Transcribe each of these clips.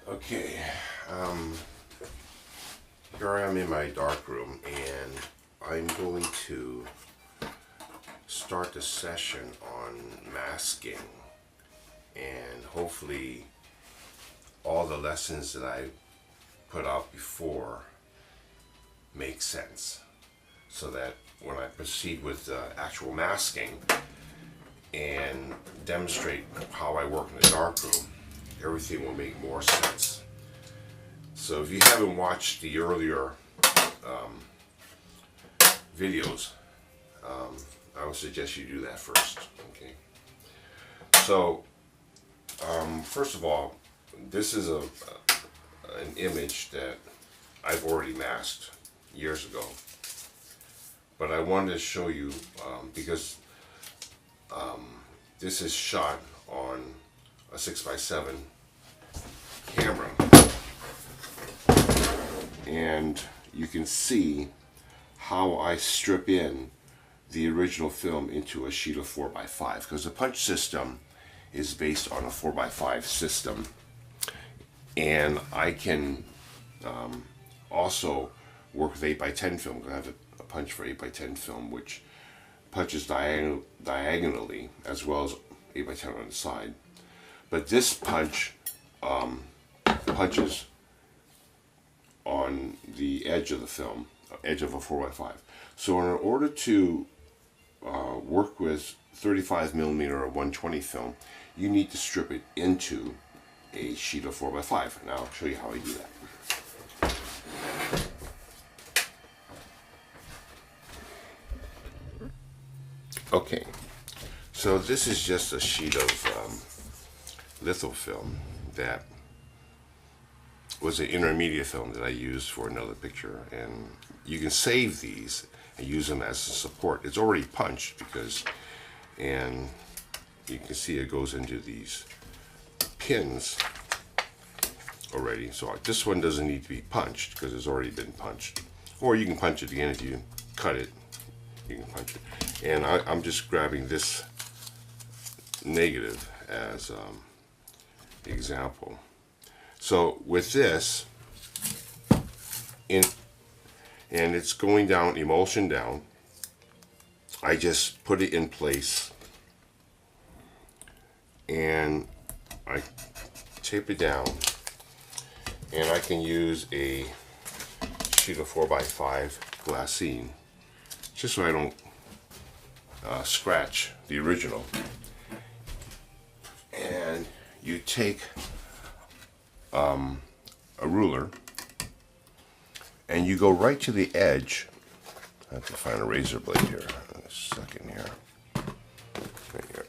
Okay, here I am in my darkroom, and I'm going to start the session on masking, and hopefully all the lessons that I put out before make sense, so that when I proceed with actual masking and demonstrate how I work in the darkroom, everything will make more sense. So if you haven't watched the earlier videos, I would suggest you do that first. Okay. So first of all, this is an image that I've already masked years ago, but I wanted to show you because this is shot on a 6x7 camera, and you can see how I strip in the original film into a sheet of 4x5, because the punch system is based on a 4x5 system, and I can also work with 8x10 film. I have a punch for 8x10 film which punches diagonally as well as 8x10 on the side. But this punch punches on the edge of the film, edge of a 4x5. So in order to work with 35mm or 120 film, you need to strip it into a sheet of 4x5. Now I'll show you how I do that. Okay, so this is just a sheet of litho film that was an intermediate film that I used for another picture, and you can save these and use them as a support. It's already punched and you can see it goes into these pins already. So this one doesn't need to be punched because it's already been punched, or you can punch it again if you cut it. You can punch it. And I'm just grabbing this negative as example. So with this, and it's going down, emulsion down, I just put it in place and I tape it down, and I can use a sheet of 4x5 glassine just so I don't scratch the original. And you take a ruler and you go right to the edge. I have to find a razor blade here. A second here. Right here.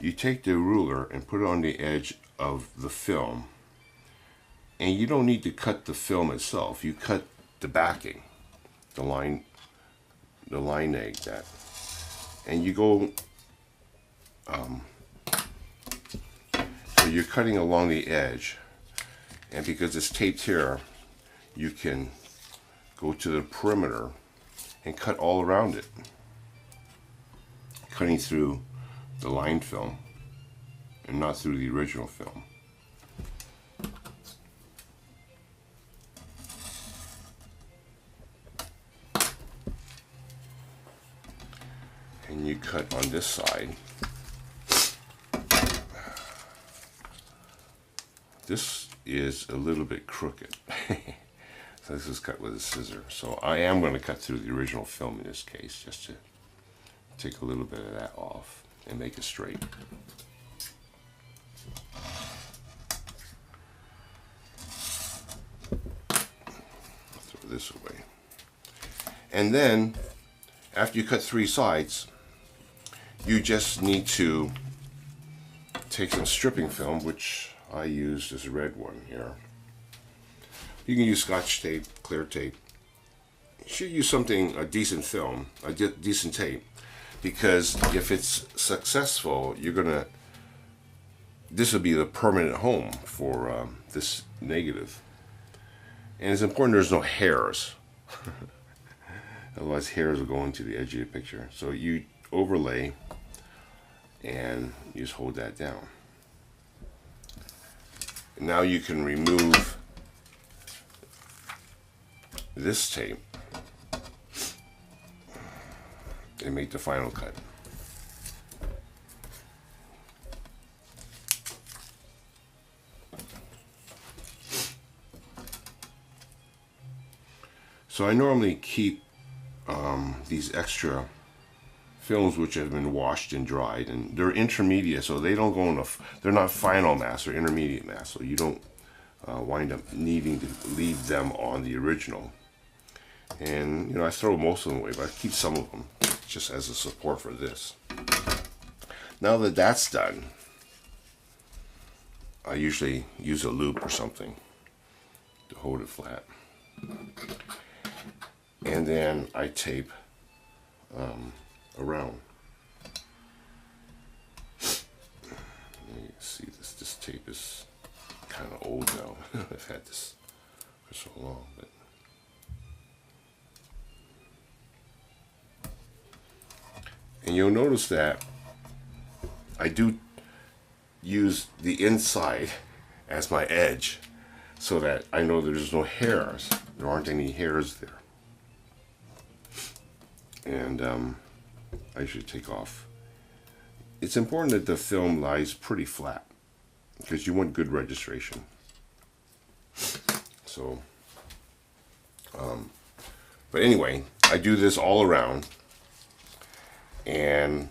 You take the ruler and put it on the edge of the film, and you don't need to cut the film itself. You cut the backing, the line egg, that, and you go. So you're cutting along the edge, and because it's taped here, you can go to the perimeter and cut all around it, cutting through the lined film and not through the original film. And you cut on this side. This is a little bit crooked. So this is cut with a scissor. So I am going to cut through the original film in this case, just to take a little bit of that off and make it straight. Throw this away. And then, after you cut 3 sides, you just need to take some stripping film, which I use this red one here. You can use Scotch tape, clear tape. You should use something, a decent film, a decent tape, because if it's successful, this will be the permanent home for this negative. And it's important there's no hairs. Otherwise hairs will go into the edge of the picture. So you overlay and you just hold that down. Now you can remove this tape and make the final cut. So I normally keep these extra films which have been washed and dried, and they're intermediate, so they don't go in they're not final masks, they're intermediate masks, so you don't wind up needing to leave them on the original. And you know, I throw most of them away, but I keep some of them just as a support for this. Now that that's done, I usually use a loop or something to hold it flat. And then I tape around. You see this tape is kind of old now. I've had this for so long, but and you'll notice that I do use the inside as my edge so that I know there's no hairs. There aren't any hairs there. And I usually take off. It's important that the film lies pretty flat because you want good registration. So, but anyway, I do this all around, and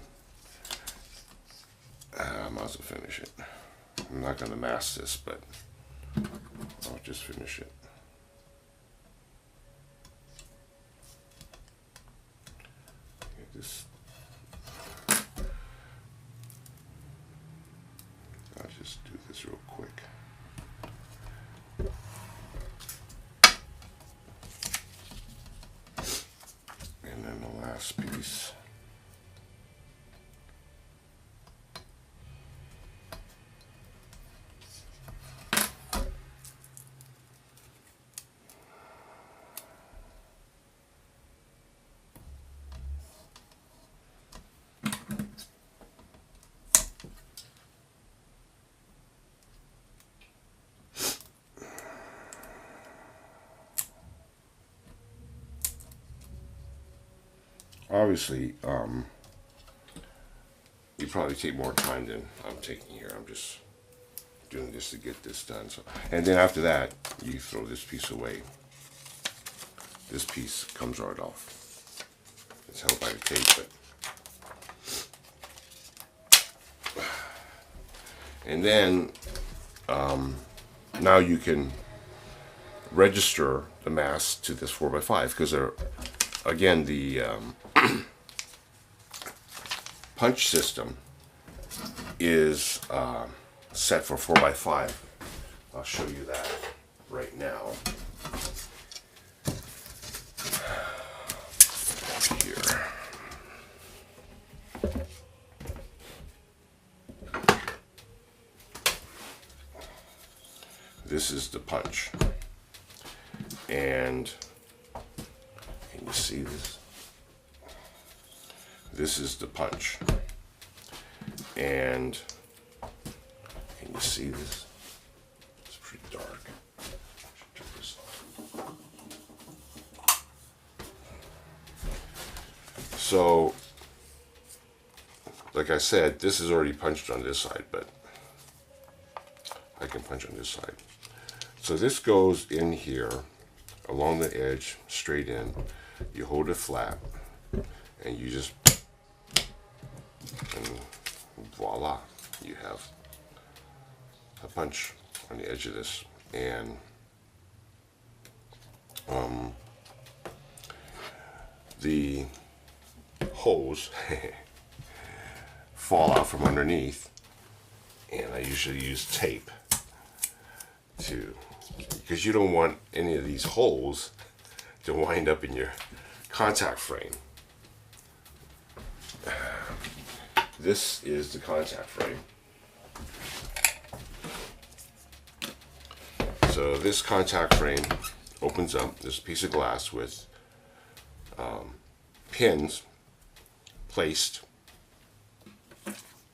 I might as well finish it. I'm not going to mask this, but I'll just finish it. I'll just do this real quick. And then the last piece. Obviously, you probably take more time than I'm taking here. I'm just doing this to get this done. So, and then after that, you throw this piece away. This piece comes right off. It's held by the tape, but and then now you can register the mask to this 4x5 because they're, again, the punch system is set for 4x5. I'll show you that right now. Here. This is the punch. And can you see this? This is the punch. And can you see this? It's pretty dark. Turn this off. So, like I said, this is already punched on this side, but I can punch on this side. So this goes in here along the edge, straight in. You hold it flat, and you just, and voila, you have a punch on the edge of this. And the holes fall out from underneath, and I usually use tape to, because you don't want any of these holes to wind up in your contact frame. This is the contact frame. So this contact frame opens up. This piece of glass with pins placed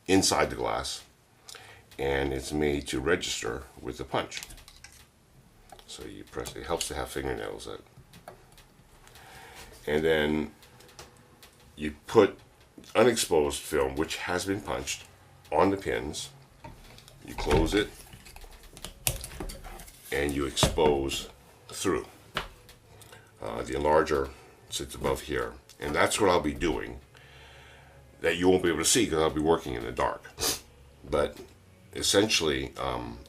inside the glass, and it's made to register with the punch. So you press, it helps to have fingernails. And then you put unexposed film, which has been punched, on the pins. You close it, and you expose through. The enlarger sits above here, and that's what I'll be doing, that you won't be able to see because I'll be working in the dark. But essentially,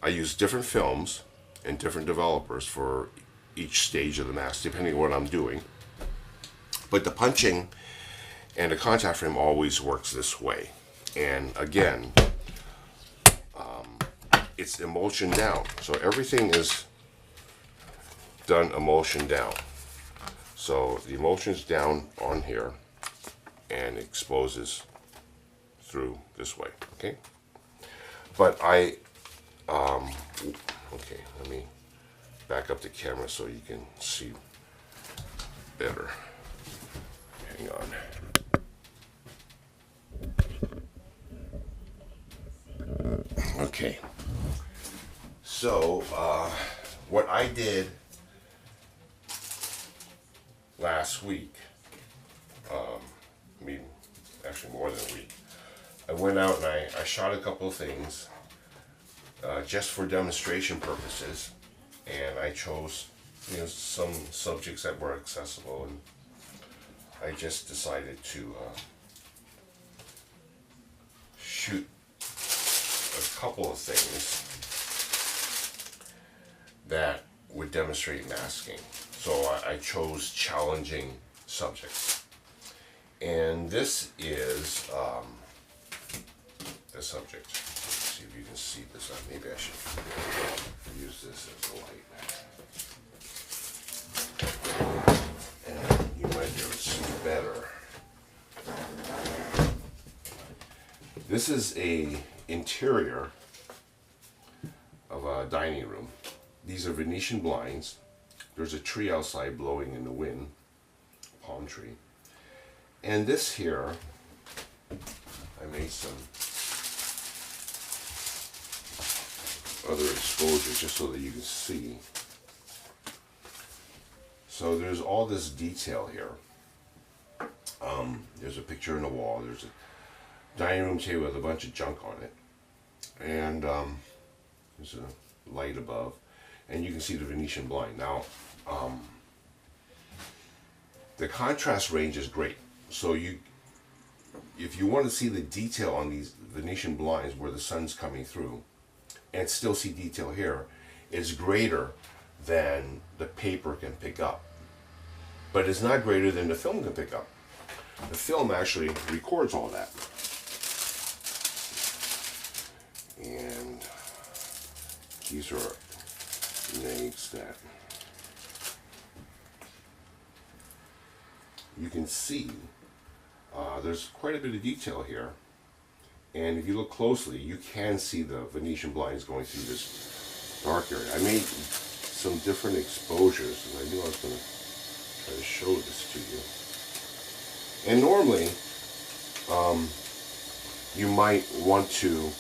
I use different films and different developers for each stage of the mask, depending on what I'm doing. But the punching and the contact frame always works this way. And again, it's emulsion down. So everything is done emulsion down. So the emulsion's down on here and exposes through this way, okay? But okay, let me back up the camera so you can see better. Hang on. Okay. So, what I did last week, actually more than a week, I went out and I shot a couple of things just for demonstration purposes, and I chose some subjects that were accessible, and I just decided to shoot a couple of things that would demonstrate masking. So I chose challenging subjects. And this is the subject. Let's see if you can see this. Maybe I should use this as a light. And you might be able to see better. This is a interior of a dining room. These are Venetian blinds. There's a tree outside blowing in the wind, palm tree. And this here, I made some other exposures just so that you can see. So there's all this detail here. There's a picture in the wall. There's a dining room table with a bunch of junk on it. And there's a light above. And you can see the Venetian blind. Now, the contrast range is great. So if you want to see the detail on these Venetian blinds where the sun's coming through, and still see detail here, it's greater than the paper can pick up. But it's not greater than the film can pick up. The film actually records all that. And these are legs that you can see. There's quite a bit of detail here, and if you look closely you can see the Venetian blinds going through this dark area. I made some different exposures, and I knew I was going to try to show this to you. And normally you might want to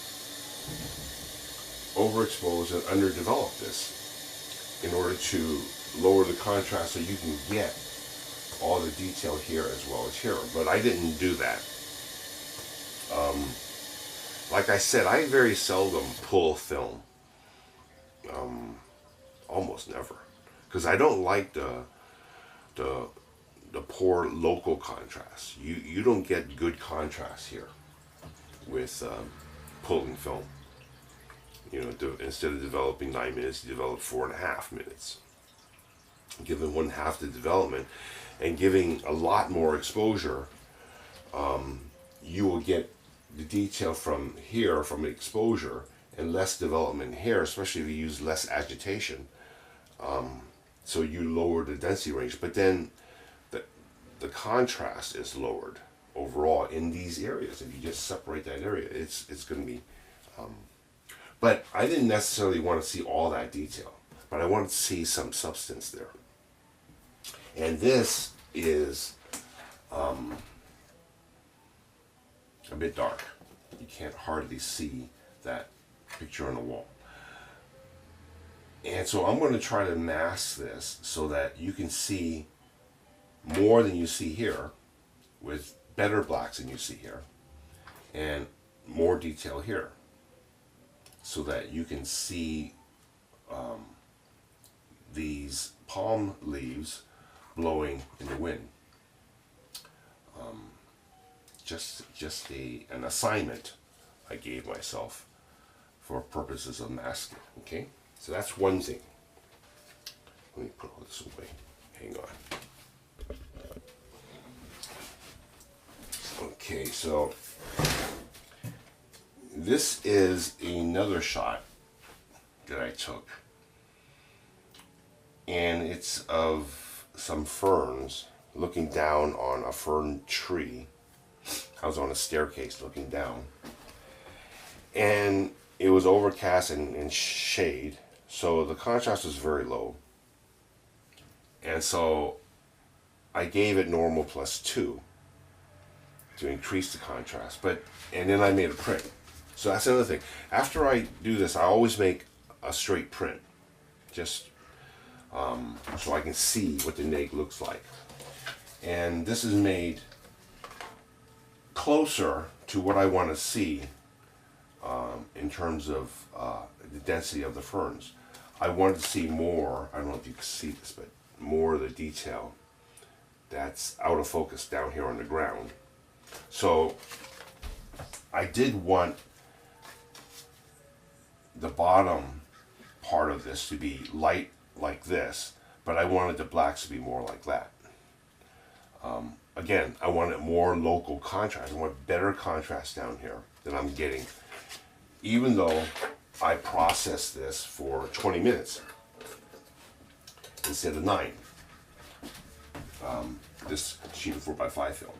overexpose and underdevelop this in order to lower the contrast so you can get all the detail here as well as here, but I didn't do that. Like I said, I very seldom pull film, almost never, because I don't like the poor local contrast. You don't get good contrast here with pulling film. Instead of developing 9 minutes, you develop 4.5 minutes. Given 1/2 the development and giving a lot more exposure, you will get the detail from here, from exposure, and less development here, especially if you use less agitation. So you lower the density range, but then the contrast is lowered overall in these areas. If you just separate that area, it's going to be... but I didn't necessarily want to see all that detail, but I wanted to see some substance there. And this is a bit dark. You can't hardly see that picture on the wall. And so I'm going to try to mask this so that you can see more than you see here, with better blacks than you see here, and more detail here, so that you can see these palm leaves blowing in the wind. Just an assignment I gave myself for purposes of masking. Okay, so that's one thing. Let me put all this away. Hang on. Okay, so this is another shot that I took, and it's of some ferns looking down on a fern tree. I was on a staircase looking down, and it was overcast and shade, so the contrast was very low, and so I gave it normal +2 to increase the contrast, and then I made a print. So that's another thing. After I do this, I always make a straight print, just so I can see what the neg looks like. And this is made closer to what I want to see in terms of the density of the ferns. I wanted to see more, I don't know if you can see this, but more of the detail that's out of focus down here on the ground. So I did want the bottom part of this to be light like this, but I wanted the blacks to be more like that. Again, I wanted more local contrast. I want better contrast down here than I'm getting, even though I processed this for 20 minutes instead of 9. This sheet of 4x5 film.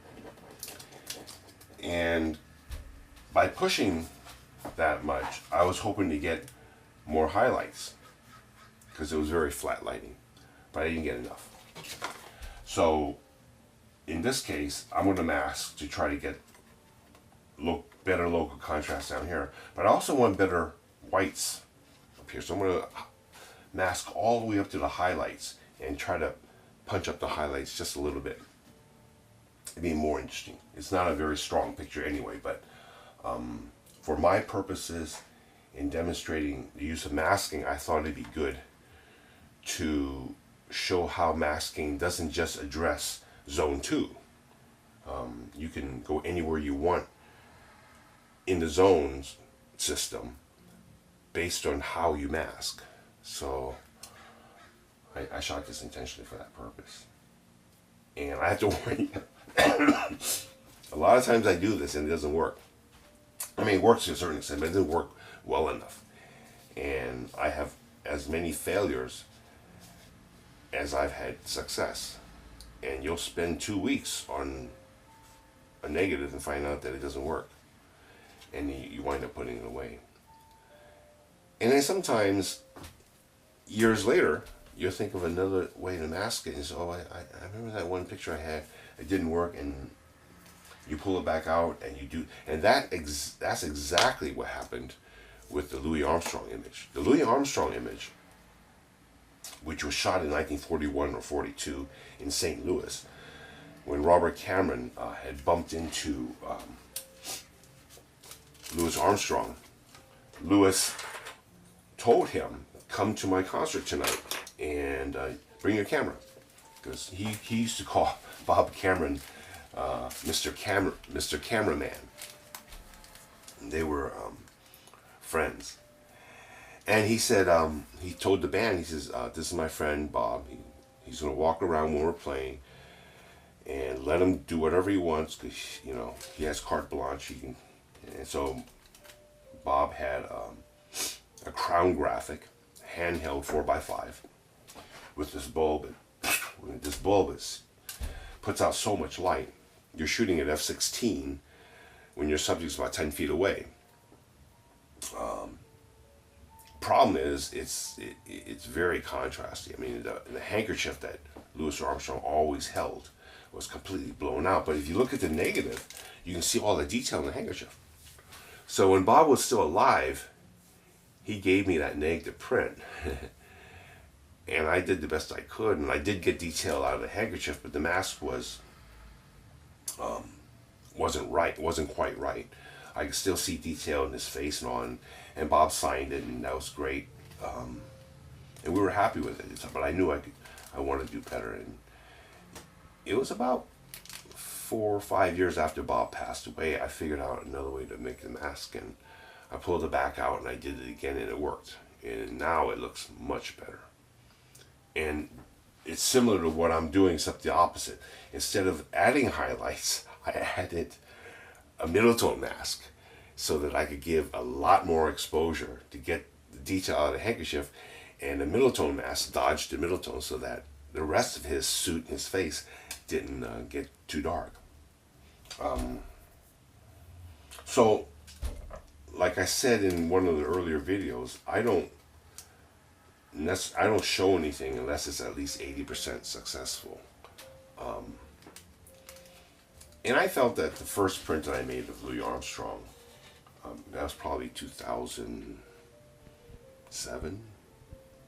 And by pushing that much, I was hoping to get more highlights because it was very flat lighting, but I didn't get enough. So in this case, I'm going to mask to try to get better local contrast down here, but I also want better whites up here. So I'm going to mask all the way up to the highlights and try to punch up the highlights just a little bit. It'd be more interesting. It's not a very strong picture anyway, but for my purposes in demonstrating the use of masking, I thought it'd be good to show how masking doesn't just address zone 2. You can go anywhere you want in the zones system based on how you mask. So I shot this intentionally for that purpose. And I have to worry. A lot of times I do this and it doesn't work. I mean, it works to a certain extent, but it doesn't work well enough. And I have as many failures as I've had success. And you'll spend 2 weeks on a negative and find out that it doesn't work. And you wind up putting it away. And then sometimes, years later, you'll think of another way to mask it. And say, oh, I remember that one picture I had, it didn't work, and you pull it back out, and you do. And that's exactly what happened with the Louis Armstrong image. The Louis Armstrong image, which was shot in 1941 or 42 in St. Louis, when Robert Cameron had bumped into Louis Armstrong. Louis told him, come to my concert tonight and bring your camera. Because he used to call Bob Cameron Mr. Cameraman. And they were friends. And he said, he told the band, he says, this is my friend Bob. He's going to walk around when we're playing and let him do whatever he wants because, you know, he has carte blanche. He can. And so Bob had a Crown Graphic handheld 4x5 with this bulb. And this bulb puts out so much light. You're shooting at f/16 when your subject's about 10 feet away. Problem is, it's very contrasty. I mean, the handkerchief that Louis Armstrong always held was completely blown out. But if you look at the negative, you can see all the detail in the handkerchief. So when Bob was still alive, he gave me that negative print. And I did the best I could, and I did get detail out of the handkerchief, but the mask wasn't right, wasn't quite right. I could still see detail in his face and all, and Bob signed it, and that was great. And we were happy with it, but I knew I wanted to do better. And it was about 4 or 5 years after Bob passed away, I figured out another way to make the mask, and I pulled it back out and I did it again, and it worked. And now it looks much better. And it's similar to what I'm doing, except the opposite. Instead of adding highlights, I added a middle tone mask so that I could give a lot more exposure to get the detail out of the handkerchief, and the middle tone mask dodged the middle tone so that the rest of his suit and his face didn't get too dark. So, like I said in one of the earlier videos, I don't show anything unless it's at least 80% successful. And I felt that the first print that I made of Louis Armstrong, that was probably 2007,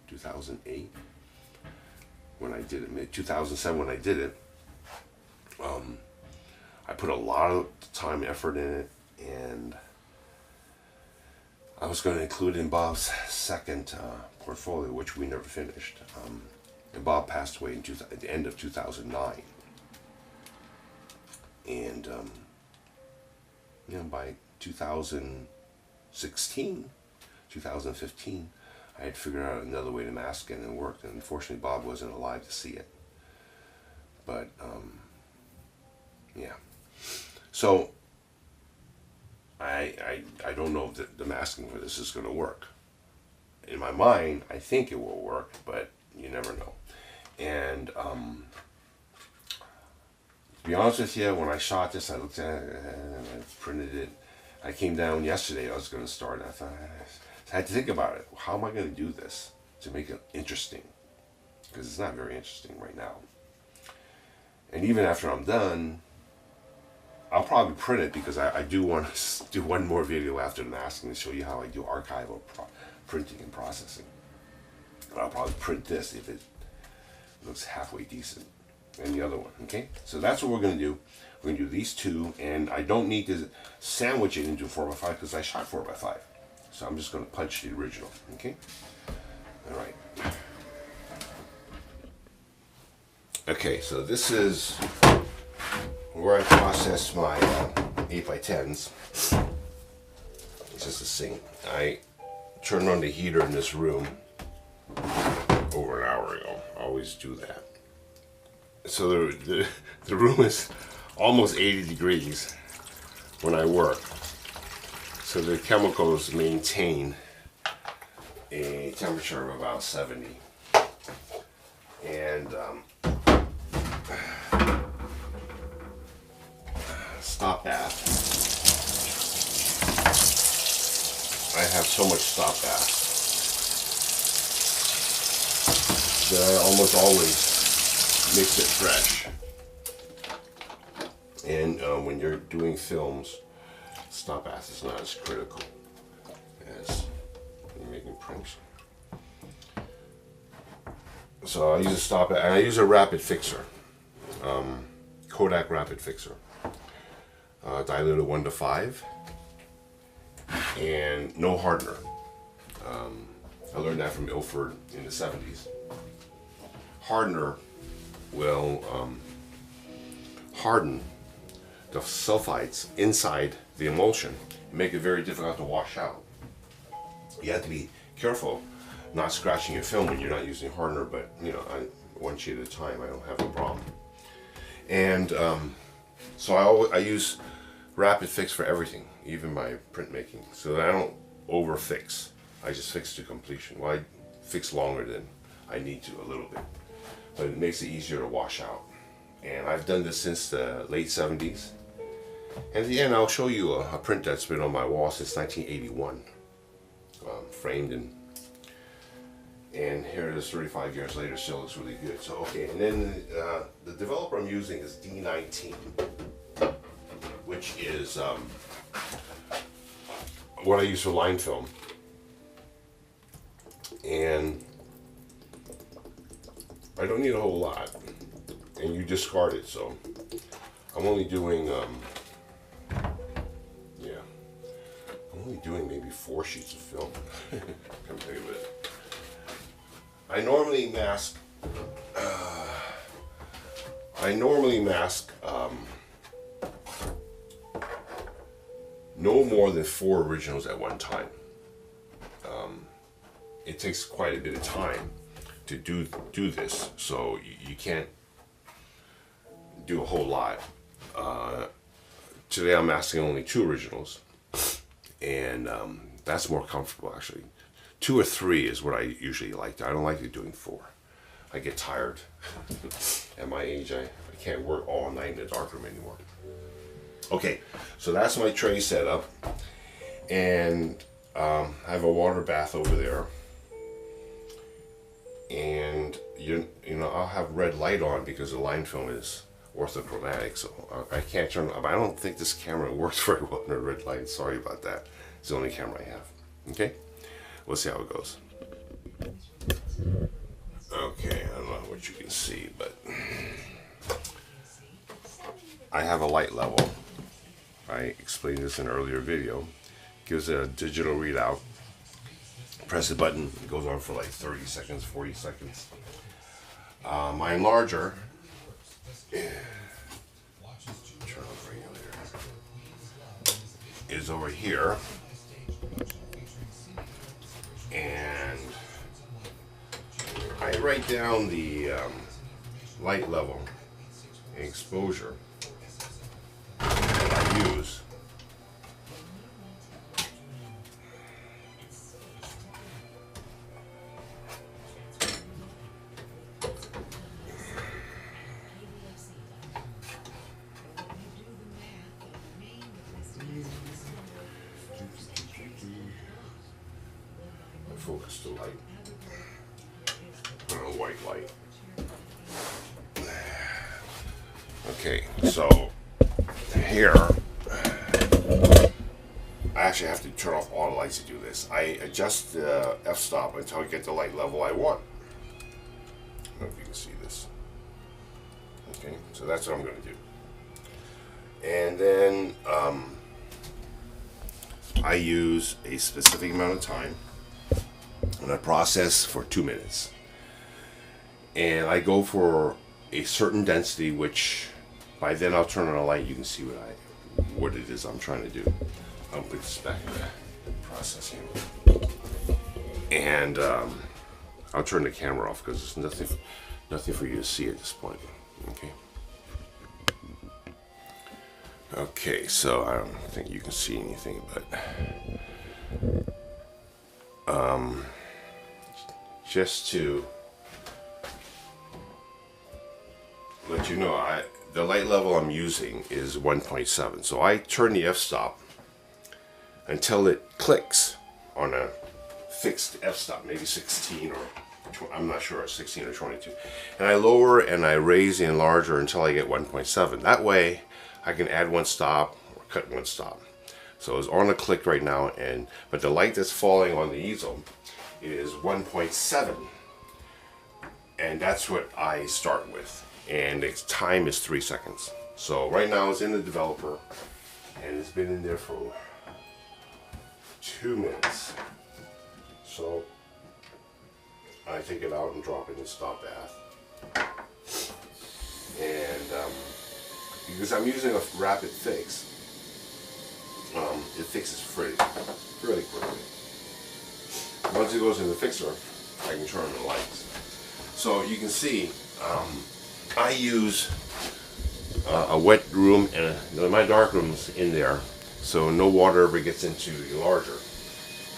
2008 when I did it, 2007 when I did it. I put a lot of time, effort in it, and I was going to include it in Bob's second portfolio, which we never finished. And Bob passed away at the end of 2009. And by 2016, 2015, I had figured out another way to mask it, and it worked. And unfortunately, Bob wasn't alive to see it. But yeah. So I don't know if the masking for this is going to work. In my mind, I think it will work, but you never know. And to be honest with you, when I shot this, I looked at it and I printed it. I came down yesterday, I was going to start, and I thought, I had to think about it. How am I going to do this to make it interesting? Because it's not very interesting right now. And even after I'm done, I'll probably print it, because I do want to do one more video after the masking to show you how I do archival printing and processing. But I'll probably print this if it looks halfway decent. And the other one, okay? So that's what we're going to do. We're going to do these two, and I don't need to sandwich it into 4x5 because I shot 4x5. So I'm just going to punch the original, okay? All right. Okay, so this is where I process my 8x10s. It's just a sink. I turned on the heater in this room over an hour ago. I always do that. So the room is almost 80 degrees when I work. So the chemicals maintain a temperature of about 70. And stop bath. I have so much stop bath that I almost always mix it fresh. And when you're doing films, stop bath is not as critical as when you're making prints. So I use a stop bath, and I use a rapid fixer, Kodak rapid fixer, diluted 1:5, and no hardener. I learned that from Ilford in the 70s. Hardener will harden the sulfides inside the emulsion and make it very difficult to wash out. You have to be careful not scratching your film when you're not using hardener, but you know, one sheet at a time, I don't have a problem. And so I use rapid fix for everything, even my printmaking, so that I don't over fix. I just fix to completion. Well, I fix longer than I need to, a little bit, but it makes it easier to wash out. And I've done this since the late 70s. And at the end, I'll show you a print that's been on my wall since 1981, framed and here it is 35 years later, still looks really good. So okay, and then the developer I'm using is D19, which is what I use for line film. And I don't need a whole lot, and you discard it. So I'm only doing I'm only doing maybe 4 sheets of film. Come tell you what. I normally mask no more than 4 originals at one time. It takes quite a bit of time to do this, so you can't do a whole lot. Today I'm masking only 2 originals, and that's more comfortable actually. 2 or 3 is what I usually like. I don't like doing 4. I get tired. At my age, I can't work all night in the darkroom anymore. Okay, so that's my tray setup, and I have a water bath over there, and you know I'll have red light on because the line film is orthochromatic, so I can't turn. I don't think this camera works very well in a red light. Sorry about that. It's the only camera I have. Okay, we'll see how it goes. Okay, I don't know what you can see, but I have a light level. I explained this in an earlier video. Gives a digital readout. Press the button, it goes on for like 30 seconds, 40 seconds. My enlarger, turn on the regulator, is over here. And I write down the light level and exposure that I use. Focus the light. Put on a white light. Okay, so here I actually have to turn off all the lights to do this. I adjust the f-stop until I get the light level I want. I don't know if you can see this. Okay, so that's what I'm going to do. And then I use a specific amount of time, and I process for 2 minutes. And I go for a certain density, which by then I'll turn on a light. You can see what it is I'm trying to do. I'll put this back in the processing. And I'll turn the camera off because there's nothing for you to see at this point. Okay. Okay, so I don't think you can see anything, but just to let you know, the light level I'm using is 1.7. So I turn the f-stop until it clicks on a fixed f-stop, maybe 16 or I'm not sure, 16 or 22. And I lower and I raise the enlarger until I get 1.7. That way I can add 1 stop or cut 1 stop. So it's on a click right now, but the light that's falling on the easel is 1.7, and that's what I start with, and its time is 3 seconds. So right now it's in the developer, and it's been in there for 2 minutes. So I take it out and drop it in the stop bath, and because I'm using a rapid fix, it fixes really quickly. Once it goes in the fixer, I can turn on the lights. So you can see, I use a wet room, and my dark room's in there, so no water ever gets into the enlarger.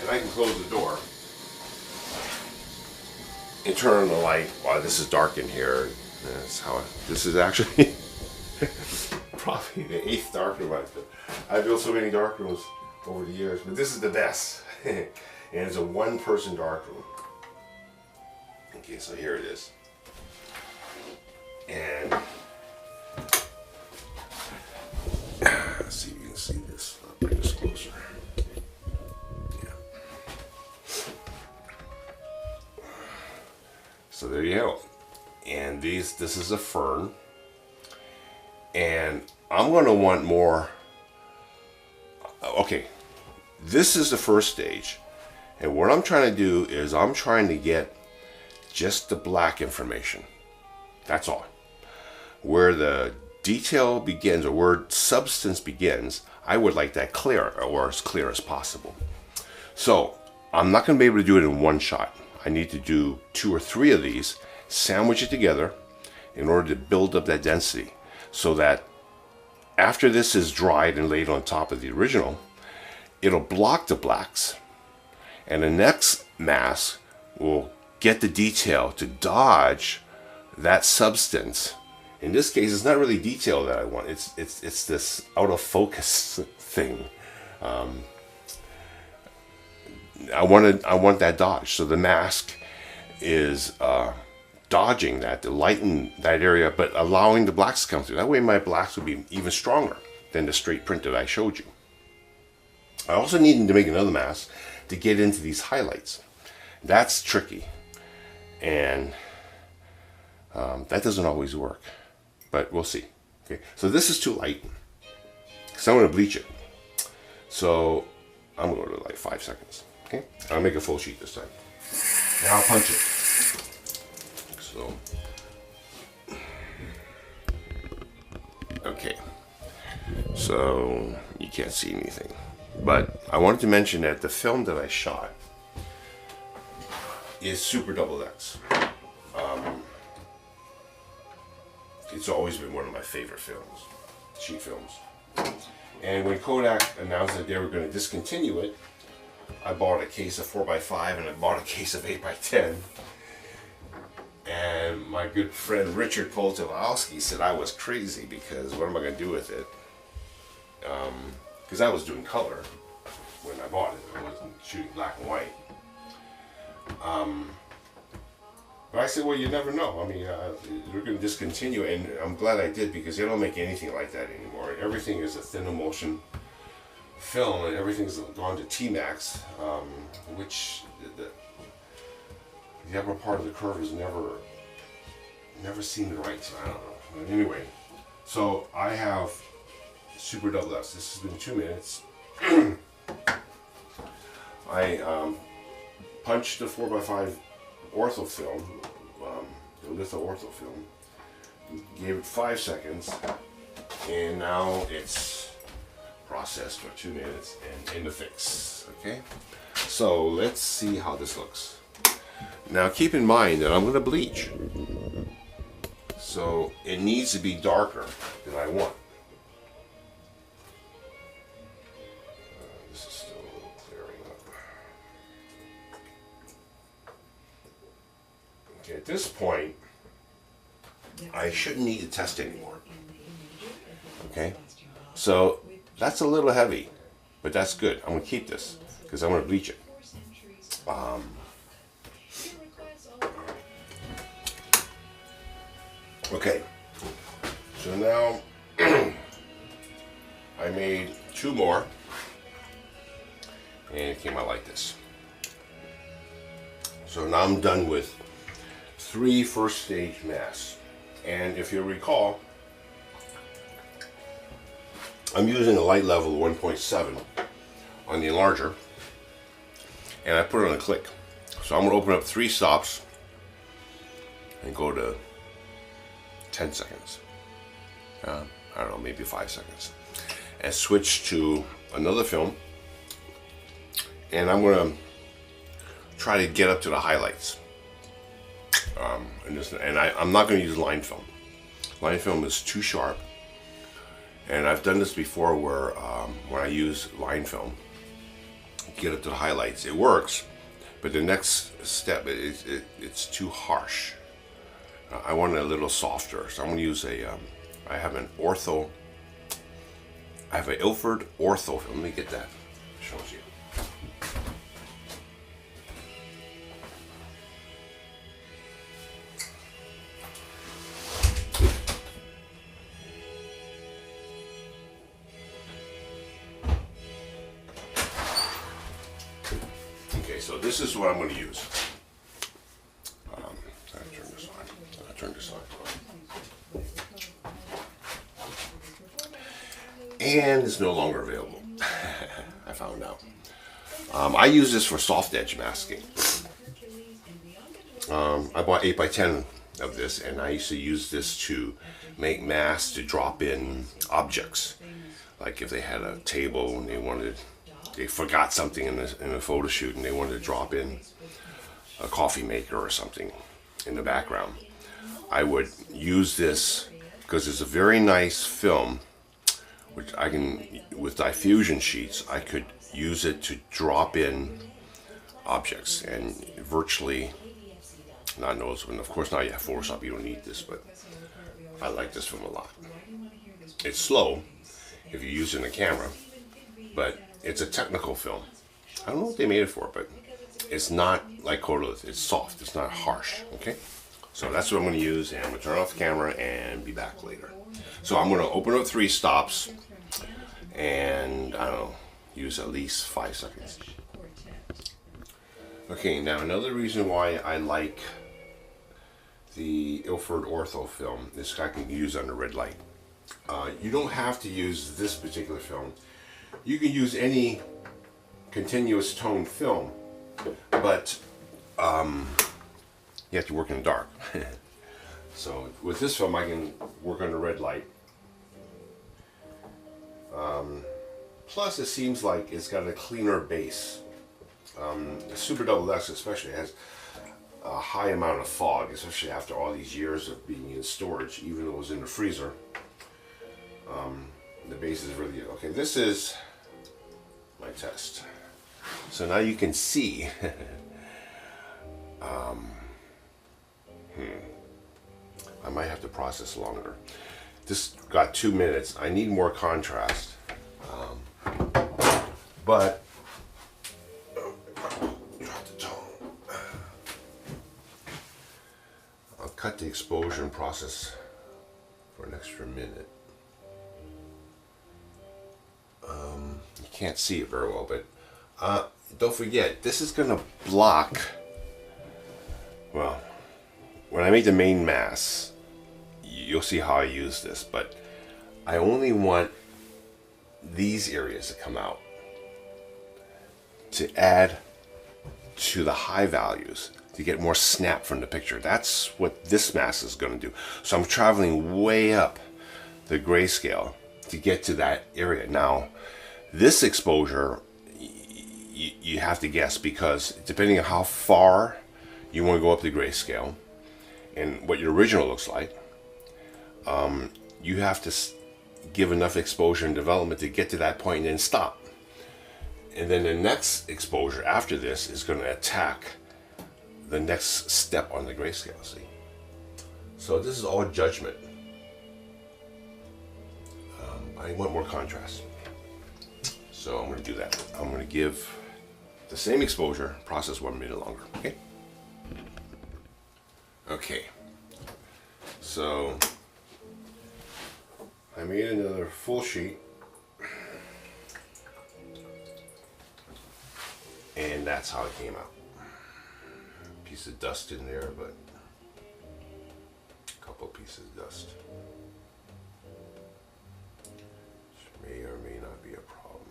And I can close the door and turn on the light while this is dark in here. That's how this is actually probably the 8th darkroom I've built. I've built so many darkrooms over the years, but this is the best. And it's a 1-person darkroom. Okay, so here it is. And let's see if you can see this. I'll bring this closer. Yeah. And this is a fern. And I'm going to want more. Okay, this is the first stage. And what I'm trying to do is I'm trying to get just the black information. That's all. Where the detail begins, or where substance begins, I would like that clear, or as clear as possible. So I'm not going to be able to do it in one shot. I need to do 2 or 3 of these, sandwich it together in order to build up that density, so that after this is dried and laid on top of the original, it'll block the blacks, and the next mask will get the detail to dodge that substance. In this case, it's not really detail that I want. It's this out of focus thing. I want that dodge. So the mask is dodging that, to lighten that area, but allowing the blacks to come through. That way my blacks will be even stronger than the straight print that I showed you. I also need to make another mask to get into these highlights. That's tricky. And that doesn't always work. But we'll see. Okay, so this is too light, because I'm going to bleach it. So I'm going to go to like 5 seconds. Okay, I'll make a full sheet this time. Now I'll punch it. So, okay. So you can't see anything, but I wanted to mention that the film that I shot is Super XX. It's always been one of my favorite films, cheap films. And when Kodak announced that they were going to discontinue it, I bought a case of 4x5 and I bought a case of 8x10. And my good friend Richard Poltowalski said I was crazy, because what am I going to do with it? Because I was doing color when I bought it. I wasn't shooting black and white. But I said, well, you never know. I mean, we're going to discontinue, and I'm glad I did, because they don't make anything like that anymore. Everything is a thin emulsion film, and everything's gone to T-Max, which the upper part of the curve has never seemed right. So I don't know. But anyway, so I have Super XX. This has been 2 minutes. I punched the 4x5 ortho film, the litho ortho film, gave it 5 seconds, and now it's processed for 2 minutes and in the fix. Okay, so let's see how this looks. Now keep in mind that I'm going to bleach, so it needs to be darker than I want. This is still a little clearing up. Okay, at this point, I shouldn't need to test anymore. Okay, so that's a little heavy, but that's good. I'm going to keep this because I'm going to bleach it. Okay, so now I made 2 more, and it came out like this. So now I'm done with 3 first stage masks. And if you recall, I'm using a light level 1.7 on the enlarger, and I put it on a click. So I'm going to open up 3 stops and go to 10 seconds. I don't know, maybe 5 seconds. And switch to another film. And I'm going to try to get up to the highlights. I'm not going to use line film. Line film is too sharp. And I've done this before where when I use line film, get up to the highlights, it works, but the next step, it's too harsh. I want it a little softer, so I'm going to use I have an Ilford ortho film. Let me get that. Shows you. So this is what I'm going to use. Turn this focus on it. And it's no longer available. I found out. I use this for soft edge masking. I bought 8x10 of this, and I used to use this to make masks to drop in objects. Like if they had a table and they forgot something in a photo shoot and they wanted to drop in a coffee maker or something in the background. I would use this because it's a very nice film, which I can, with diffusion sheets, I could use it to drop in objects and virtually not noticeable. And of course now you have Photoshop, you don't need this, but I like this film a lot. It's slow if you use it in a camera, but it's a technical film. I don't know what they made it for, but it's not like Kodalith. It's soft, it's not harsh, okay? So that's what I'm going to use, and I'm going to turn off the camera and be back later. So I'm going to open up 3 stops and, I don't know, use at least 5 seconds. Okay, now another reason why I like the Ilford Ortho film, this I can use under red light. You don't have to use this particular film. You can use any continuous tone film, but you have to work in the dark. So with this film I can work under red light. Plus it seems like it's got a cleaner base. The Super Double X especially has a high amount of fog, especially after all these years of being in storage, even though it was in the freezer. The base is really okay. This is my test. So now you can see. I might have to process longer. This got 2 minutes. I need more contrast. But drop the tone. I'll cut the exposure and process for an extra minute. You can't see it very well, but don't forget, this is going to block, well, when I make the main mask, you'll see how I use this, but I only want these areas to come out to add to the high values to get more snap from the picture. That's what this mask is going to do. So I'm traveling way up the grayscale to get to that area. Now, this exposure, you have to guess, because depending on how far you want to go up the grayscale and what your original looks like, you have to give enough exposure and development to get to that point and then stop. And then the next exposure after this is going to attack the next step on the grayscale, see? So this is all judgment. I want more contrast. So I'm going to do that. I'm going to give the same exposure, process 1 minute longer, okay? Okay. So I made another full sheet. And that's how it came out. Piece of dust in there, but a couple pieces of dust. Which may or may not be a problem.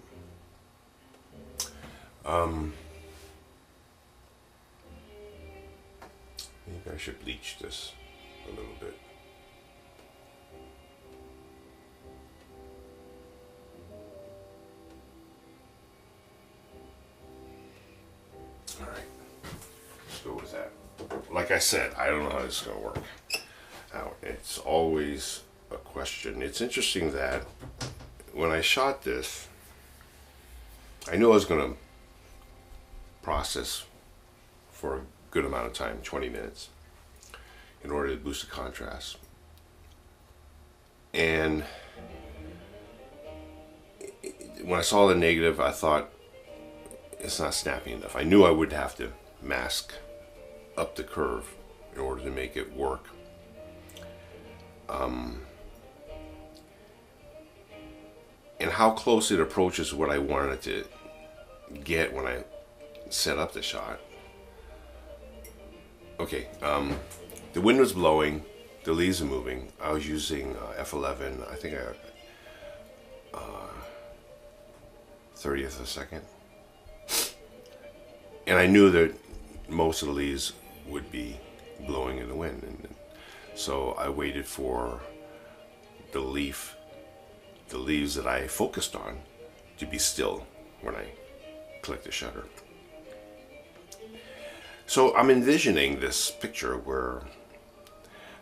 I think I should bleach this a little bit. Alright, let's go with that. Like I said, I don't know how this is going to work. Now, it's always a question. It's interesting that when I shot this, I knew I was going to process for a good amount of time, 20 minutes, in order to boost the contrast. And when I saw the negative, I thought, it's not snappy enough. I knew I would have to mask up the curve in order to make it work. And how close it approaches what I wanted to get when I set up the shot. Okay, the wind was blowing. the leaves are moving, I was using f11, I think 30th of a second. And I knew that most of the leaves would be blowing in the wind. And so I waited for the leaves that I focused on to be still when I clicked the shutter. So I'm envisioning this picture where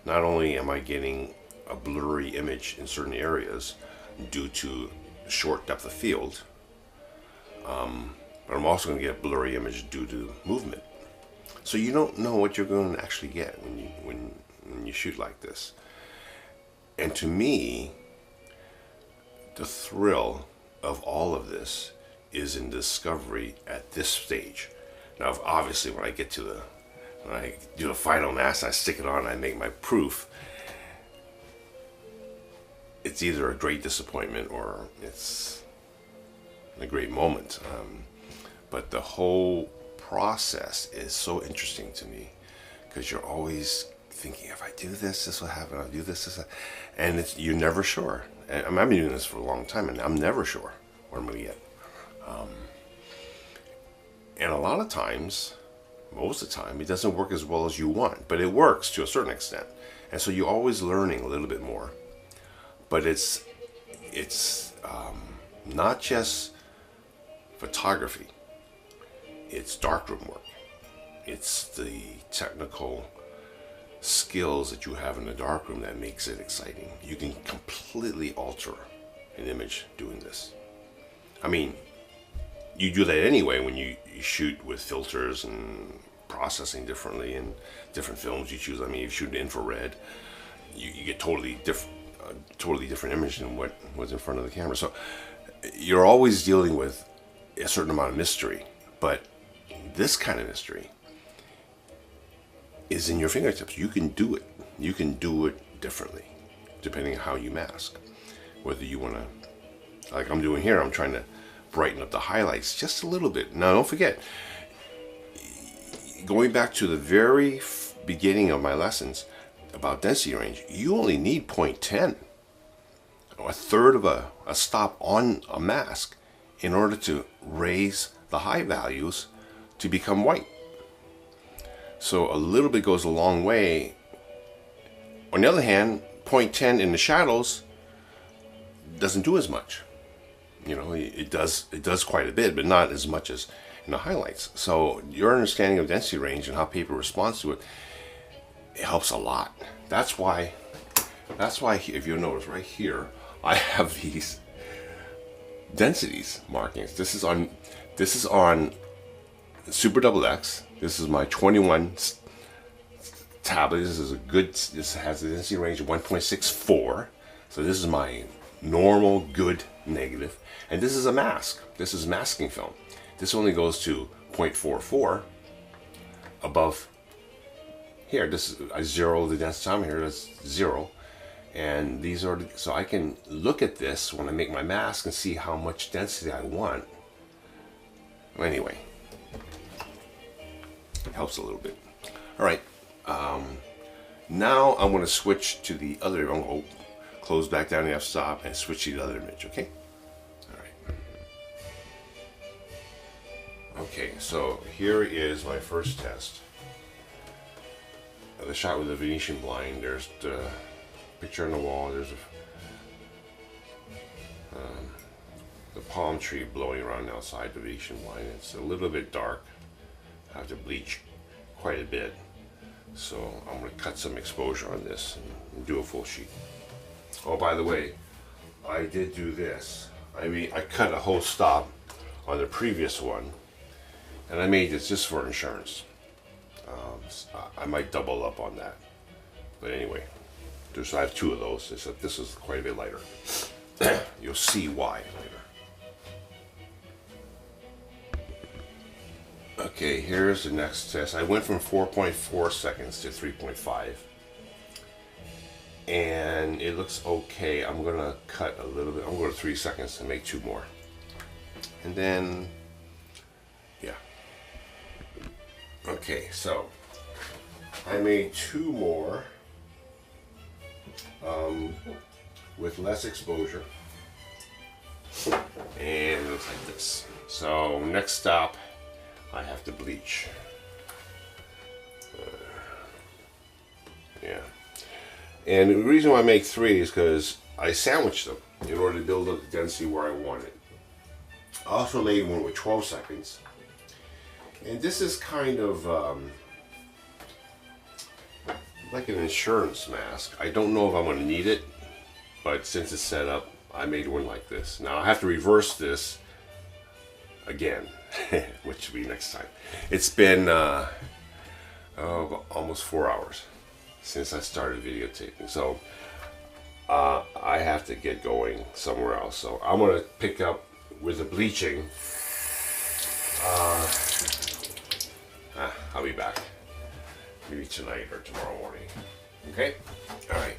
not only am I getting a blurry image in certain areas due to short depth of field, but I'm also going to get a blurry image due to movement. So you don't know what you're going to actually get when you shoot like this. And to me, the thrill of all of this is in discovery at this stage. Now, obviously, when I do the final mask, I stick it on, I make my proof. It's either a great disappointment or it's a great moment. But the whole process is so interesting to me because you're always thinking, if I do this, this will happen. I'll do this, and you're never sure. And I've been doing this for a long time, and I'm never sure what I'm going to get. And a lot of times, most of the time, it doesn't work as well as you want, but it works to a certain extent. And so you're always learning a little bit more. But it's not just photography. It's darkroom work. It's the technical skills that you have in the darkroom that makes it exciting. You can completely alter an image doing this. I mean, you do that anyway when you shoot with filters and processing differently in different films you choose. I mean, if you shoot infrared, you get totally different image than what was in front of the camera. So you're always dealing with a certain amount of mystery, but this kind of mystery is in your fingertips. You can do it. You can do it differently, depending on how you mask. Whether you want to, like I'm doing here, I'm trying to brighten up the highlights just a little bit. Now, don't forget, going back to the very beginning of my lessons about density range, you only need 0.10, a third of a stop on a mask, in order to raise the high values to become white. So a little bit goes a long way. On the other hand, 0.10 in the shadows doesn't do as much. You know, it does quite a bit, but not as much as in the highlights. So your understanding of density range and how paper responds to it, it helps a lot. That's why if you notice right here, I have these densities markings. This is on Super Double X. This is my 21 tablet. This has a density range of 1.64. So this is my normal good negative. And this is a mask. This is masking film. This only goes to 0.44 above here. This is I zero the densitometer here. That's 0. And these are, so I can look at this when I make my mask and see how much density I want. Well, anyway, it helps a little bit. All right, now I'm going to switch to the other. I'm going to close back down the f-stop and switch to the other image. Okay. All right. Okay, so here is my first test. The shot with the Venetian blind. There's the picture on the wall. There's the palm tree blowing around outside the Venetian blind. It's a little bit dark. I have to bleach quite a bit. So I'm going to cut some exposure on this and do a full sheet. Oh, by the way, I did do this. I cut a whole stop on the previous one, and I made this just for insurance. I might double up on that. But anyway, I have 2 of those, except this is quite a bit lighter. You'll see why later. Okay, here's the next test. I went from 4.4 seconds to 3.5. And it looks okay. I'm gonna cut a little bit. I'm going to 3 seconds to make 2 more. And then, yeah. Okay, so I made 2 more with less exposure, and it looks like this. So next stop, I have to bleach. Yeah, and the reason why I make 3 is because I sandwich them in order to build up the density where I want it. I also laid one with 12 seconds, and this is kind of like an insurance mask. I don't know if I'm going to need it, but since it's set up, I made one like this. Now I have to reverse this again, which will be next time. It's been almost 4 hours since I started videotaping, so I have to get going somewhere else. So I'm going to pick up with the bleaching. I'll be back maybe tonight or tomorrow morning. Okay? All right.